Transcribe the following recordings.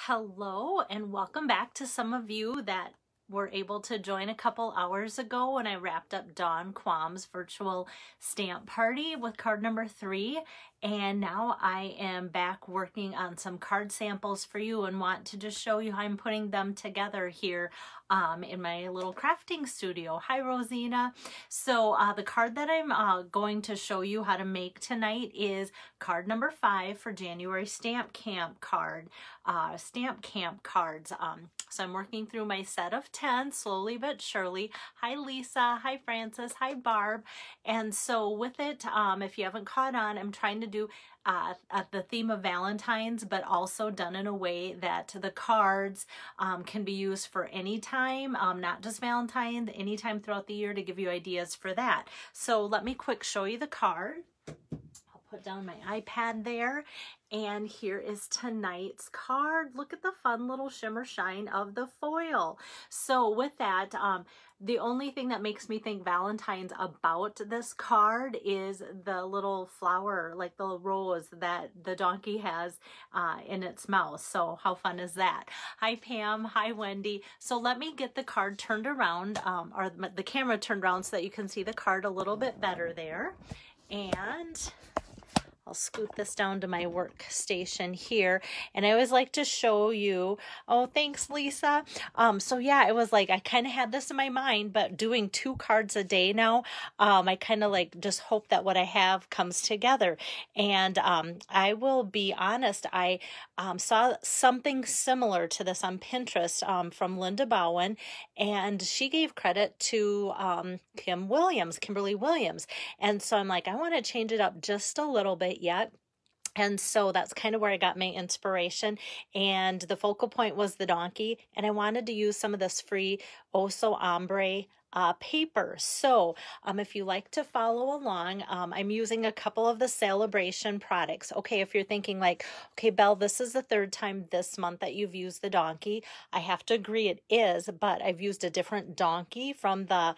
Hello and welcome back to some of you that were able to join a couple hours ago when I wrapped up Dawn Quam's virtual stamp party with card number 3. And now I am back working on some card samples for you and want to just show you how I'm putting them together here in my little crafting studio. Hi, Rosina. So the card that I'm going to show you how to make tonight is card number 5 for January Stamp Camp cards. So I'm working through my set of 10 slowly but surely. Hi, Lisa. Hi, Francis. Hi, Barb. And so with it, if you haven't caught on, I'm trying to do the theme of Valentine's, but also done in a way that the cards can be used for any time, not just Valentine's, anytime throughout the year to give you ideas for that. So let me quick show you the card. I'll put down my iPad there. And here is tonight's card. Look at the fun little shimmer shine of the foil. So with that, the only thing that makes me think Valentine's about this card is the little flower, like the rose that the donkey has in its mouth. So how fun is that? Hi, Pam. Hi, Wendy. So let me get the card turned around, or the camera turned around so that you can see the card a little bit better there. And I'll scoot this down to my workstation here. And I always like to show you, oh, thanks, Lisa. So yeah, it was like, I kind of had this in my mind, but doing 2 cards a day now, I kind of like just hope that what I have comes together. And I will be honest, I saw something similar to this on Pinterest from Linda Bowen, and she gave credit to Kimberly Williams. And so I'm like, I want to change it up just a little bit yet. And so that's kind of where I got my inspiration. And the focal point was the donkey. And I wanted to use some of this free Oh So Ombre paper. So if you like to follow along, I'm using a couple of the Celebration products. Okay, if you're thinking like, okay, Belle, this is the 3rd time this month that you've used the donkey. I have to agree it is, but I've used a different donkey from the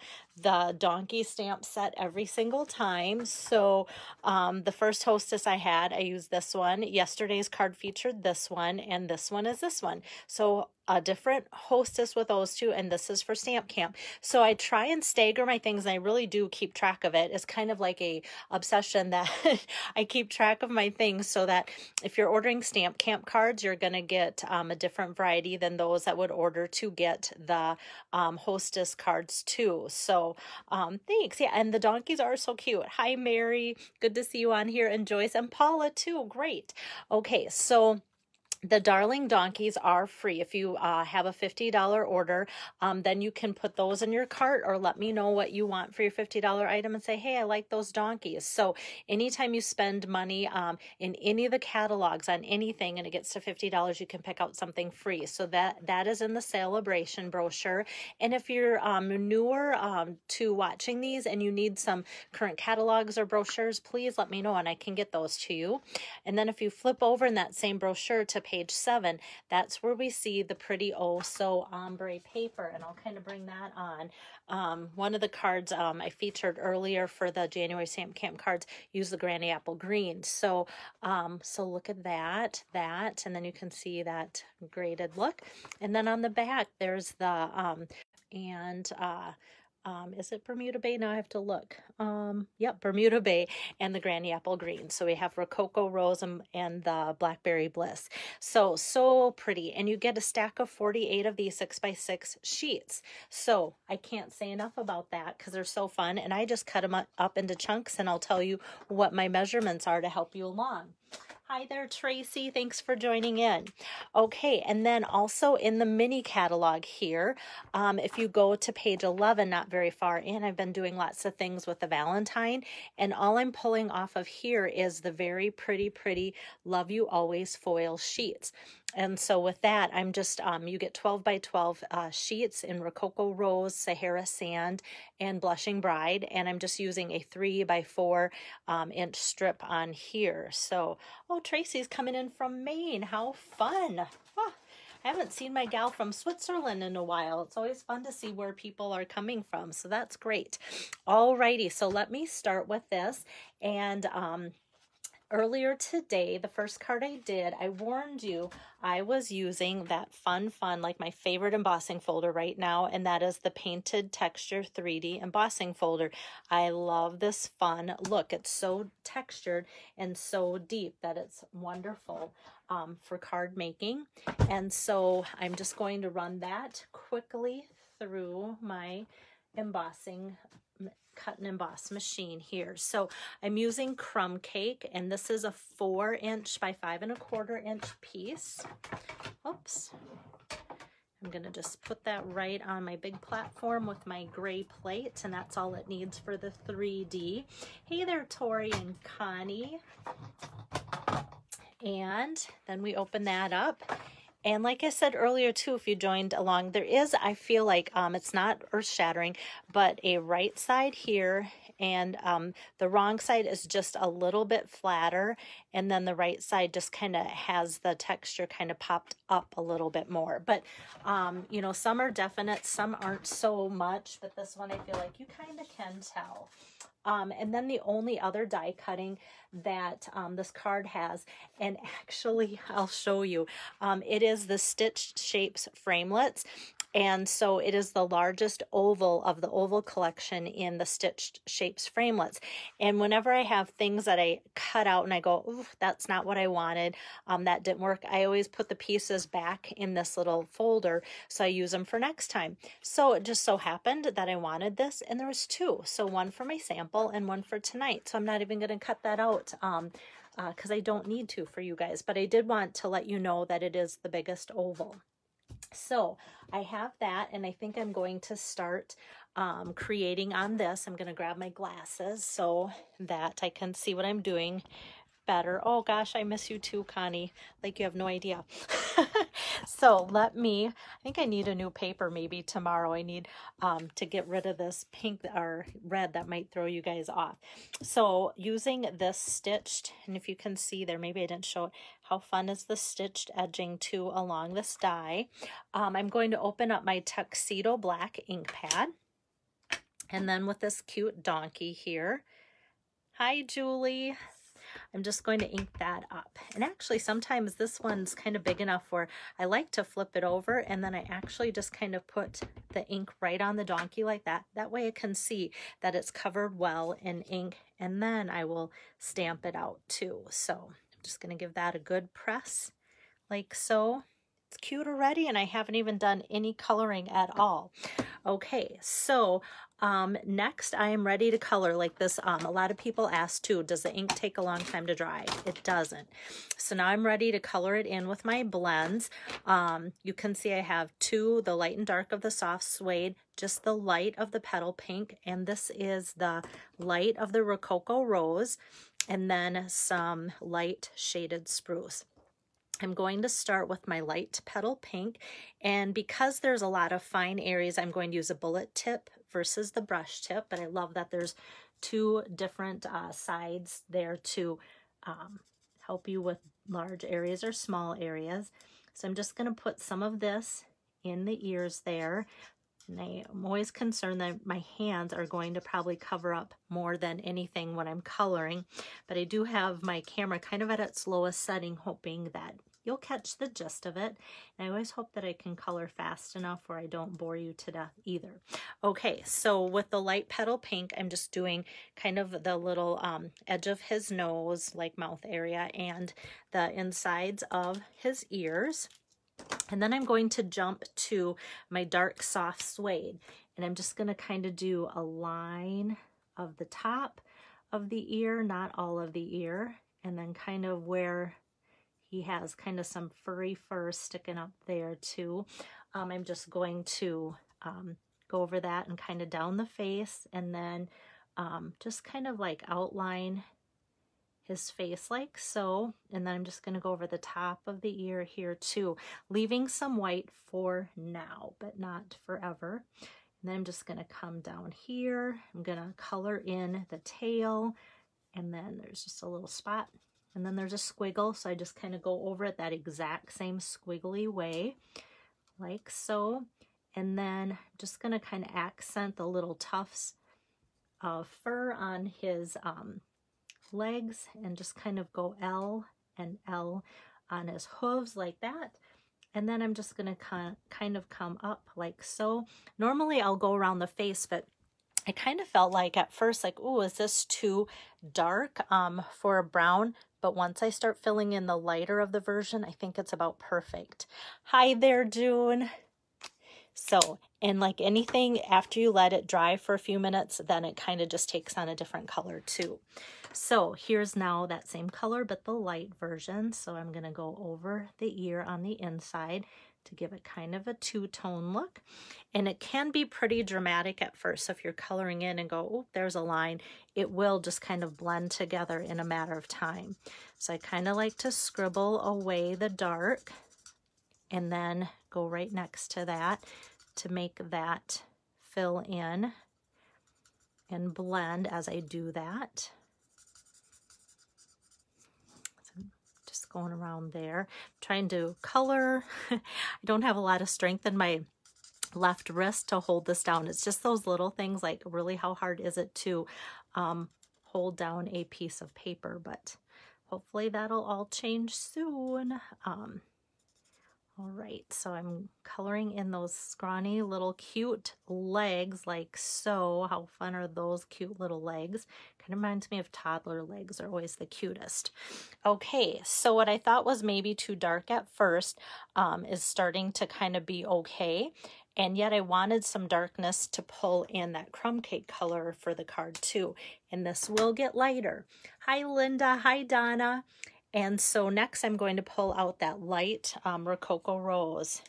donkey stamp set every single time. So the first hostess I had, I used this one. Yesterday's card featured this one, and this one is this one. So a different hostess with those 2, and this is for Stamp Camp. So I try and stagger my things, and I really do keep track of it. It's kind of like a obsession that I keep track of my things so that if you're ordering Stamp Camp cards, you're going to get a different variety than those that would order to get the hostess cards too. So thanks. Yeah, and the donkeys are so cute. Hi, Mary. Good to see you on here. And Joyce and Paula too. Great. Okay, so the Darling donkeys are free. If you have a $50 order, then you can put those in your cart or let me know what you want for your $50 item and say, hey, I like those donkeys. So anytime you spend money in any of the catalogs on anything and it gets to $50, you can pick out something free. So that is in the Celebration brochure. And if you're newer to watching these and you need some current catalogs or brochures, please let me know and I can get those to you. And then if you flip over in that same brochure to page 7, that's where we see the pretty Oh So Ombre paper, and I'll kind of bring that on. One of the cards I featured earlier for the January Stamp Camp cards use the Granny Apple Green. So so look at that, and then you can see that graded look. And then on the back, there's the is it Bermuda Bay? Now I have to look. Yep, Bermuda Bay and the Granny Apple Green. So we have Rococo Rose and the Blackberry Bliss. So pretty. And you get a stack of 48 of these 6x6 sheets. So I can't say enough about that because they're so fun. And I just cut them up into chunks and I'll tell you what my measurements are to help you along. Hi there, Tracy. Thanks for joining in. Okay, and then also in the mini catalog here, if you go to page 11, not very far in, I've been doing lots of things with the Valentine, and all I'm pulling off of here is the very pretty Love You Always foil sheets. And so with that, I'm just, you get 12 by 12 sheets in Rococo Rose, Sahara Sand, and Blushing Bride. And I'm just using a 3 by 4 inch strip on here. So, oh, Tracy's coming in from Maine. How fun. Oh, I haven't seen my gal from Switzerland in a while. It's always fun to see where people are coming from. So that's great. Alrighty, so let me start with this. And earlier today, the first card I did, I warned you I was using that fun, like my favorite embossing folder right now, and that is the Painted Texture 3D embossing folder. I love this fun look. It's so textured and so deep that it's wonderful for card making. And so I'm just going to run that quickly through my embossing cut and emboss machine here. So I'm using crumb cake, and this is a 4" by 5¼ inch piece. Oops. I'm gonna just put that right on my big platform with my gray plate, and that's all it needs for the 3D. Hey there, Tori and Connie. And then we open that up. And like I said earlier too, if you joined along, there is, I feel like it's not earth-shattering, but a right side here, and the wrong side is just a little bit flatter, and then the right side just kind of has the texture kind of popped up a little bit more. But you know, some are definite, some aren't so much, but this one I feel like you kind of can tell. And then the only other die cutting that this card has, and actually I'll show you, it is the Stitched Shapes Framelits. And so it is the largest oval of the oval collection in the Stitched Shapes Framelits. And whenever I have things that I cut out and I go, ooh, that's not what I wanted, that didn't work, I always put the pieces back in this little folder so I use them for next time. So it just so happened that I wanted this, and there was two. So one for my sample and one for tonight. So I'm not even going to cut that out because I don't need to for you guys. But I did want to let you know that it is the biggest oval. So I have that, and I think I'm going to start creating on this. I'm going to grab my glasses so that I can see what I'm doing better. Oh gosh, I miss you too, Connie. Like you have no idea. So I think I need a new paper maybe tomorrow. I need to get rid of this pink or red that might throw you guys off. So using this stitched, and if you can see there, maybe I didn't show it, how fun is the stitched edging too along this die. I'm going to open up my Tuxedo Black ink pad. And then with this cute donkey here. Hi, Julie. I'm just going to ink that up. And actually sometimes this one's kind of big enough where I like to flip it over, and then I actually just kind of put the ink right on the donkey like that. That way I can see that it's covered well in ink, and then I will stamp it out too. So I'm just going to give that a good press like so. It's cute already, and I haven't even done any coloring at all. Okay, so next I am ready to color like this. A lot of people ask too, does the ink take a long time to dry? It doesn't. So now I'm ready to color it in with my blends. You can see I have two, the light and dark of the soft suede, just the light of the petal pink, and this is the light of the Rococo rose, and then some light shaded spruce. I'm going to start with my light petal pink, and because there's a lot of fine areas, I'm going to use a bullet tip versus the brush tip, but I love that there's two different sides there to help you with large areas or small areas. So I'm just going to put some of this in the ears there. And I'm always concerned that my hands are going to probably cover up more than anything when I'm coloring. But I do have my camera kind of at its lowest setting, hoping that you'll catch the gist of it. And I always hope that I can color fast enough where I don't bore you to death either. Okay, so with the light petal pink, I'm just doing kind of the little edge of his nose, like mouth area, and the insides of his ears. And then I'm going to jump to my dark soft suede, and I'm just going to kind of do a line of the top of the ear, not all of the ear, and then kind of where he has kind of some furry fur sticking up there too. I'm just going to go over that and kind of down the face, and then just kind of like outline his face like so, and then I'm just going to go over the top of the ear here too, leaving some white for now, but not forever. And then I'm just going to come down here. I'm going to color in the tail, and then there's just a little spot, and then there's a squiggle, so I just kind of go over it that exact same squiggly way, like so. And then I'm just going to kind of accent the little tufts of fur on his legs and just kind of go L and L on his hooves like that. And then I'm just going to kind of come up like so. Normally I'll go around the face, but I kind of felt like at first, like, oh, is this too dark for a brown? But once I start filling in the lighter of the version, I think it's about perfect. Hi there, June. So, and like anything, after you let it dry for a few minutes, then it kind of just takes on a different color too. So here's now that same color, but the light version. So I'm going to go over the ear on the inside to give it kind of a two-tone look. And it can be pretty dramatic at first. So if you're coloring in and go, oh, there's a line, it will just kind of blend together in a matter of time. So I kind of like to scribble away the dark and then go right next to that to make that fill in and blend as I do that. So just going around there, trying to color. I don't have a lot of strength in my left wrist to hold this down. It's just those little things, like really how hard is it to hold down a piece of paper, but hopefully that'll all change soon. All right, so I'm coloring in those scrawny little cute legs like so. How fun are those cute little legs? Kind of reminds me of toddler legs, are always the cutest. Okay, so what I thought was maybe too dark at first is starting to kind of be okay. And yet I wanted some darkness to pull in that crumb cake color for the card too. And this will get lighter. Hi, Linda. Hi, Donna. And so next I'm going to pull out that light Rococo Rose.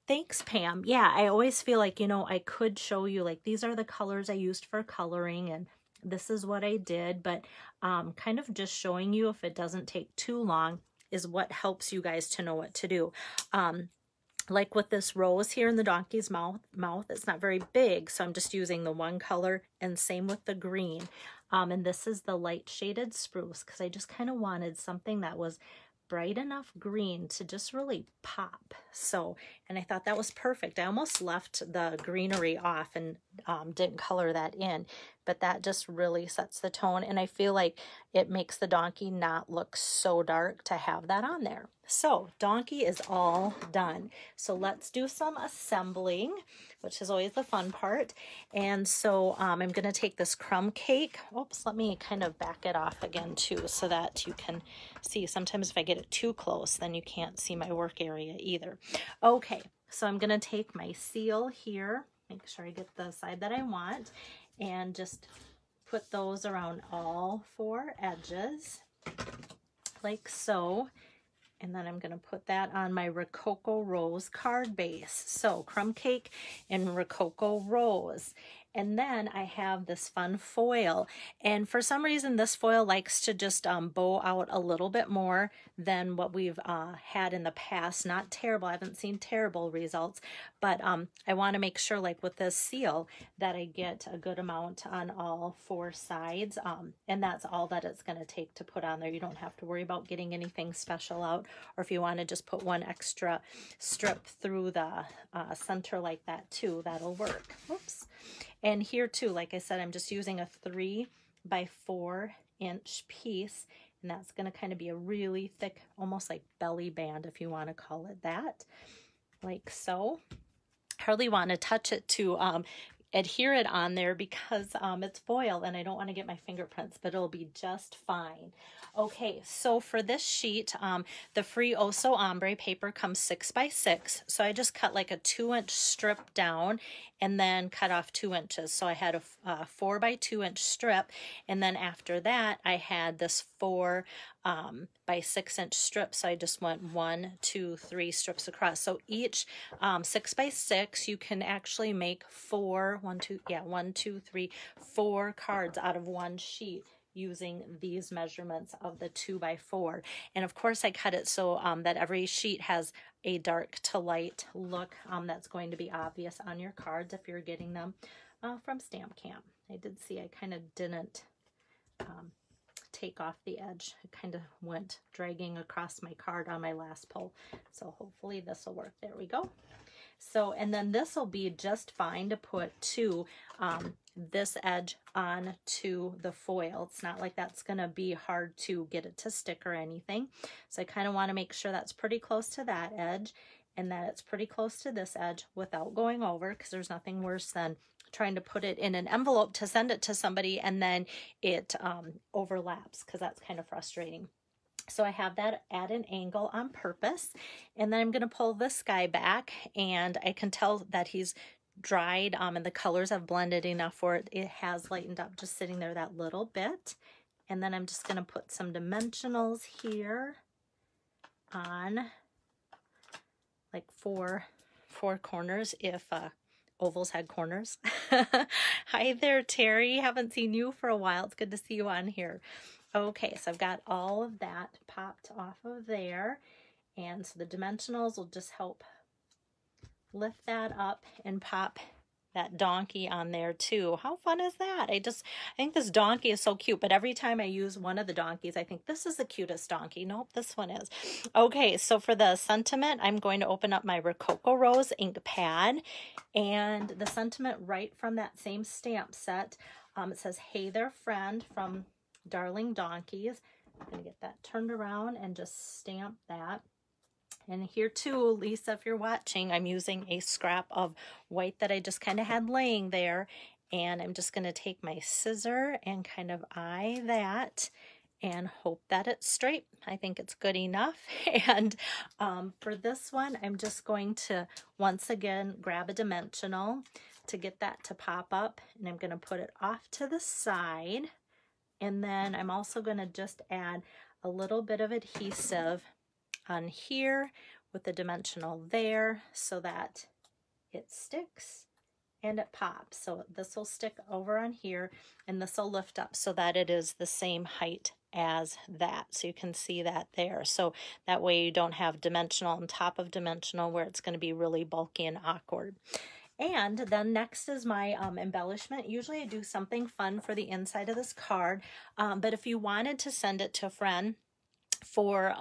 Thanks, Pam. Yeah, I always feel like, you know, I could show you like these are the colors I used for coloring and this is what I did, but kind of just showing you if it doesn't take too long is what helps you guys to know what to do. Like with this rose here in the donkey's mouth, it's not very big, so I'm just using the one color, and same with the green. And this is the light shaded spruce because I just kind of wanted something that was bright enough green to just really pop. So, and I thought that was perfect. I almost left the greenery off and didn't color that in, but that just really sets the tone. And I feel like it makes the donkey not look so dark to have that on there. So donkey is all done. So let's do some assembling, which is always the fun part. And so I'm going to take this crumb cake. Oops, let me kind of back it off again too so that you can see. Sometimes if I get it too close, then you can't see my work area either. Okay, so I'm going to take my seal here, make sure I get the side that I want, and just put those around all four edges like so. And then I'm going to put that on my Rococo Rose card base. So crumb cake and Rococo Rose. And then I have this fun foil. And for some reason, this foil likes to just bow out a little bit more than what we've had in the past. Not terrible. I haven't seen terrible results. But I want to make sure, like with this seal, that I get a good amount on all four sides. And that's all that it's going to take to put on there. You don't have to worry about getting anything special out. Or if you want to just put one extra strip through the center like that too, that'll work. Oops. And here too, like I said, I'm just using a 3 by 4 inch piece, and that's going to kind of be a really thick, almost like belly band, if you want to call it that, like so. Hardly want to touch it to adhere it on there because it's foil and I don't want to get my fingerprints, but it'll be just fine. Okay, so for this sheet, the free Oh So Ombre paper comes 6 by 6. So I just cut like a 2-inch strip down and then cut off 2 inches. So I had a 4 by 2 inch strip. And then after that, I had this 4 by 6 inch strip. So I just went 1, 2, 3 strips across. So each 6 by 6, you can actually make 4 cards out of one sheet using these measurements of the 2 by 4. And of course I cut it so that every sheet has a dark to light look that's going to be obvious on your cards if you're getting them from Stamp Camp. I did see I kind of didn't take off the edge. It kind of went dragging across my card on my last pull. So hopefully this will work. There we go. So, and then this will be just fine to put to this edge on to the foil. It's not like that's going to be hard to get it to stick or anything. So I kind of want to make sure that's pretty close to that edge and that it's pretty close to this edge without going over, because there's nothing worse than trying to put it in an envelope to send it to somebody and then it overlaps, because that's kind of frustrating. So I have that at an angle on purpose, and then I'm going to pull this guy back, and I can tell that he's dried and the colors have blended enough where it has lightened up, just sitting there that little bit. And then I'm just going to put some dimensionals here on like four corners, if ovals had corners. Hi there, Terry. Haven't seen you for a while. It's good to see you on here. Okay, so I've got all of that popped off of there. And so the dimensionals will just help lift that up and pop that donkey on there too. How fun is that? I think this donkey is so cute, but every time I use one of the donkeys, I think this is the cutest donkey. Nope, this one is. Okay, so for the sentiment, I'm going to open up my Rococo Rose ink pad, and the sentiment right from that same stamp set, it says, "Hey there, friend," from Darling Donkeys. I'm going to get that turned around and just stamp that. And here too, Lisa, if you're watching, I'm using a scrap of white that I just kind of had laying there. And I'm just going to take my scissor and kind of eye that and hope that it's straight. I think it's good enough. And for this one, I'm just going to once again grab a dimensional to get that to pop up. And I'm going to put it off to the side. And then I'm also going to just add a little bit of adhesive on here with the dimensional there so that it sticks and it pops. So this will stick over on here and this will lift up so that it is the same height as that. So you can see that there. So that way you don't have dimensional on top of dimensional where it's going to be really bulky and awkward. And then next is my embellishment. Usually I do something fun for the inside of this card, but if you wanted to send it to a friend for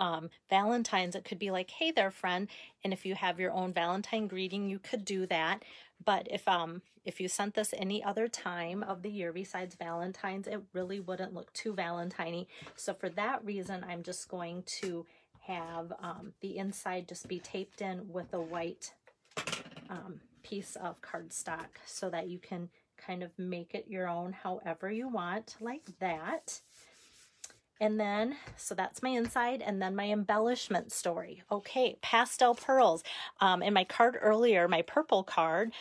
Valentine's, it could be like, "Hey there, friend," and if you have your own Valentine greeting, you could do that. But if you sent this any other time of the year besides Valentine's, it really wouldn't look too Valentine-y. So for that reason, I'm just going to have the inside just be taped in with a white piece of cardstock so that you can kind of make it your own however you want, like that. And then, so that's my inside, and then my embellishment story. Okay, pastel pearls. In my card earlier, my purple card,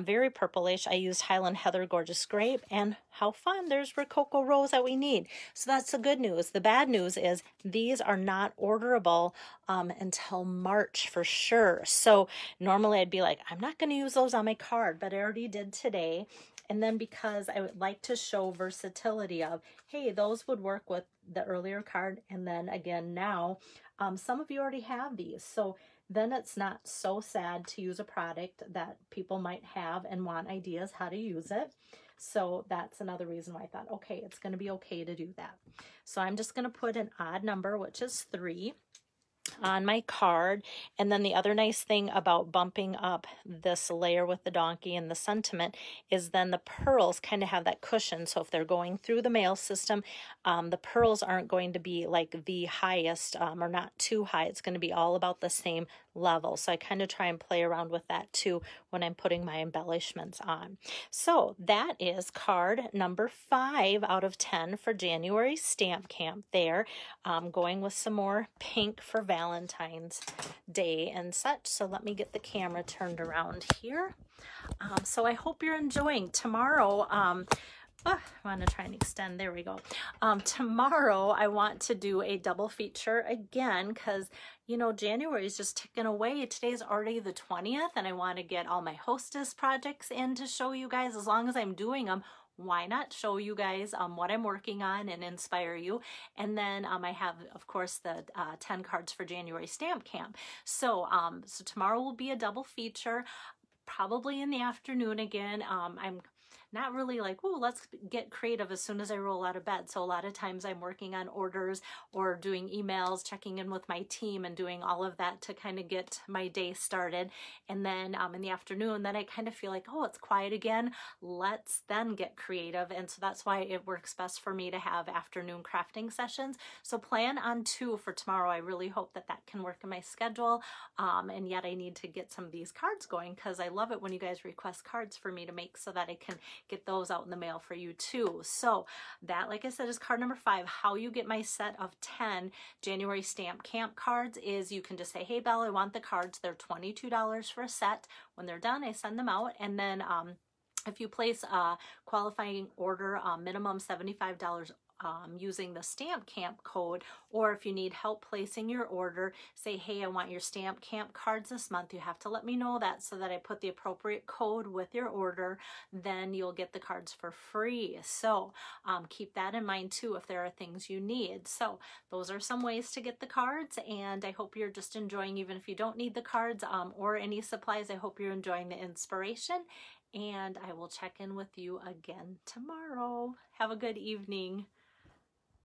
very purplish, I used Highland Heather Gorgeous Grape, and how fun, there's Rococo Rose that we need. So that's the good news. The bad news is these are not orderable until March for sure. So normally I'd be like, I'm not going to use those on my card, but I already did today. And then because I would like to show versatility of, hey, those would work with the earlier card. And then again, now, some of you already have these. So then it's not so sad to use a product that people might have and want ideas how to use it. So that's another reason why I thought, okay, it's going to be okay to do that. So I'm just going to put an odd number, which is 3. On my card. And then the other nice thing about bumping up this layer with the donkey and the sentiment is then the pearls kind of have that cushion. So if they're going through the mail system, the pearls aren't going to be like the highest or not too high. It's going to be all about the same level. So I kind of try and play around with that too when I'm putting my embellishments on. So that is card number 5 out of 10 for January Stamp Camp there. Going with some more pink for Valentine's Day and such. So let me get the camera turned around here. So I hope you're enjoying tomorrow. I want to try and extend. There we go. Tomorrow I want to do a double feature again because, you know, January is just ticking away. Today's already the 20th and I want to get all my hostess projects in to show you guys. As long as I'm doing them, why not show you guys what I'm working on and inspire you. And then I have, of course, the 10 cards for January Stamp Camp. So, so tomorrow will be a double feature, probably in the afternoon again. I'm not really like, oh, let's get creative as soon as I roll out of bed. So a lot of times I'm working on orders or doing emails, checking in with my team and doing all of that to kind of get my day started. And then in the afternoon, then I kind of feel like, oh, it's quiet again. Let's then get creative. And so that's why it works best for me to have afternoon crafting sessions. So plan on 2 for tomorrow. I really hope that that can work in my schedule. And yet I need to get some of these cards going because I love it when you guys request cards for me to make so that I can get those out in the mail for you too. So that, like I said, is card number 5. How you get my set of 10 January Stamp Camp cards is you can just say, hey, Belle, I want the cards. They're $22 for a set. When they're done, I send them out. And then if you place a qualifying order, minimum $75 using the Stamp Camp code, or if you need help placing your order, say, hey, I want your Stamp Camp cards this month. You have to let me know that so that I put the appropriate code with your order. Then you'll get the cards for free. So keep that in mind too if there are things you need. So those are some ways to get the cards, and I hope you're just enjoying, even if you don't need the cards or any supplies, I hope you're enjoying the inspiration. And I will check in with you again tomorrow. Have a good evening.